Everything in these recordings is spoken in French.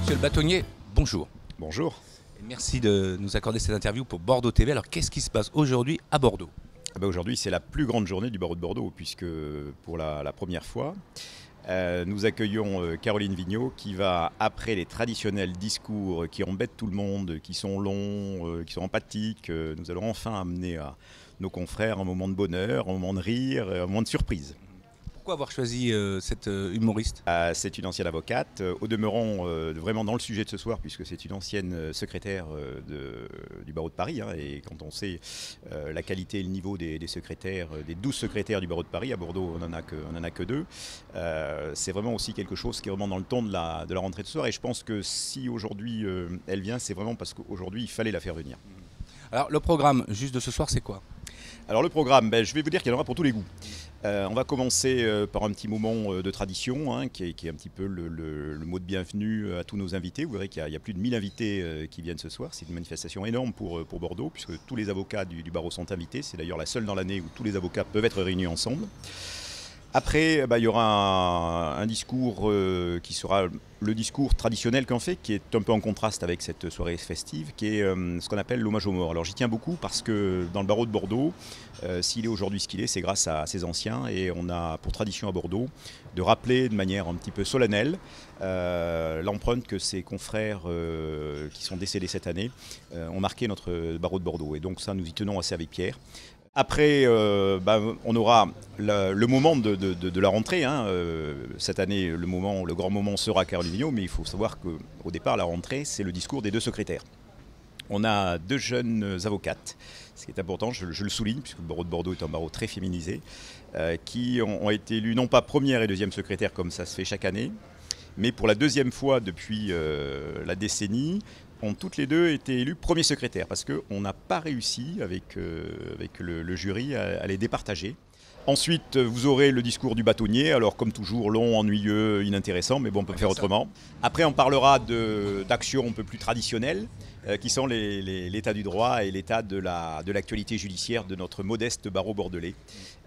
Monsieur le bâtonnier, bonjour. Bonjour. Et merci de nous accorder cette interview pour Bordeaux TV. Alors qu'est-ce qui se passe aujourd'hui à Bordeaux? Aujourd'hui, c'est la plus grande journée du barreau de Bordeaux, puisque pour la première fois, nous accueillons Caroline Vigneault qui va, après les traditionnels discours qui embêtent tout le monde, qui sont longs, qui sont empathiques, nous allons enfin amener à nos confrères un moment de bonheur, un moment de rire, un moment de surprise. Pourquoi avoir choisi cette humoriste? C'est une ancienne avocate, au demeurant vraiment dans le sujet de ce soir, puisque c'est une ancienne secrétaire du barreau de Paris. Et quand on sait la qualité et le niveau des secrétaires, des 12 secrétaires du barreau de Paris, à Bordeaux on en a que 2, c'est vraiment aussi quelque chose qui est vraiment dans le ton de la rentrée de ce soir. Et je pense que si aujourd'hui elle vient, c'est vraiment parce qu'aujourd'hui il fallait la faire venir. Alors le programme juste de ce soir, c'est quoi? Alors le programme, je vais vous dire qu'il y en aura pour tous les goûts. On va commencer par un petit moment de tradition, qui est un petit peu le mot de bienvenue à tous nos invités. Vous verrez qu'il y a plus de 1000 invités qui viennent ce soir. C'est une manifestation énorme pour Bordeaux, puisque tous les avocats du barreau sont invités. C'est d'ailleurs la seule dans l'année où tous les avocats peuvent être réunis ensemble. Après, il y aura un discours qui sera le discours traditionnel qu'on fait, qui est un peu en contraste avec cette soirée festive, qui est ce qu'on appelle l'hommage aux morts. Alors j'y tiens beaucoup parce que dans le barreau de Bordeaux, s'il est aujourd'hui ce qu'il est, c'est grâce à ses anciens. Et on a pour tradition à Bordeaux de rappeler de manière un petit peu solennelle l'empreinte que ces confrères qui sont décédés cette année ont marqué notre barreau de Bordeaux. Et donc ça, nous y tenons assez avec Pierre. Après, on aura le moment de la rentrée. Cette année, le grand moment sera Caroline Vigneault, mais il faut savoir qu'au départ, la rentrée, c'est le discours des 2 secrétaires. On a 2 jeunes avocates, ce qui est important, je le souligne, puisque le barreau de Bordeaux est un barreau très féminisé, qui ont été élus non pas première et deuxième secrétaire comme ça se fait chaque année, mais pour la 2e fois depuis la décennie, ont toutes les 2 été élus premier secrétaire parce qu'on n'a pas réussi avec le jury à les départager. Ensuite, vous aurez le discours du bâtonnier, alors comme toujours long, ennuyeux, inintéressant, mais bon, on peut faire autrement. Après, on parlera d'actions un peu plus traditionnelles, qui sont l'état du droit et l'état de l'actualité judiciaire de notre modeste barreau bordelais,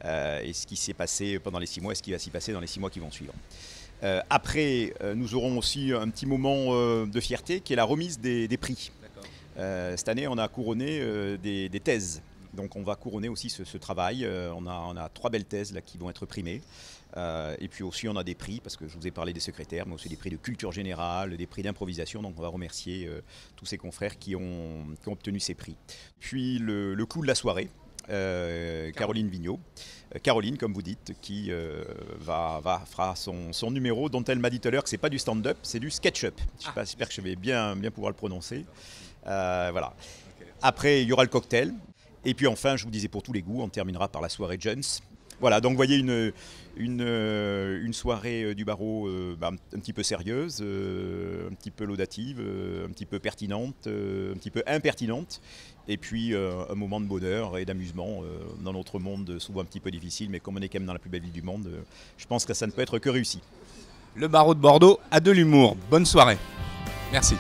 et ce qui s'est passé pendant les 6 mois et ce qui va s'y passer dans les 6 mois qui vont suivre. Après, nous aurons aussi un petit moment de fierté qui est la remise des prix. Cette année, on a couronné des thèses. Donc on va couronner aussi ce travail. On a 3 belles thèses là, qui vont être primées. Et puis aussi, on a des prix, parce que je vous ai parlé des secrétaires, mais aussi des prix de culture générale, des prix d'improvisation. Donc on va remercier tous ces confrères qui ont obtenu ces prix. Puis le clou de la soirée. Caroline Vigneault. Caroline, comme vous dites, qui fera son numéro, dont elle m'a dit tout à l'heure que c'est pas du stand-up, c'est du sketch-up. J'espère que je vais bien pouvoir le prononcer. Voilà. Après, il y aura le cocktail. Et puis enfin, je vous disais pour tous les goûts, on terminera par la soirée Jones. Voilà, donc vous voyez une soirée du barreau un petit peu sérieuse, un petit peu laudative, un petit peu pertinente, un petit peu impertinente, et puis un moment de bonheur et d'amusement dans notre monde souvent un petit peu difficile, mais comme on est quand même dans la plus belle ville du monde, je pense que ça ne peut être que réussi. Le barreau de Bordeaux a de l'humour. Bonne soirée. Merci.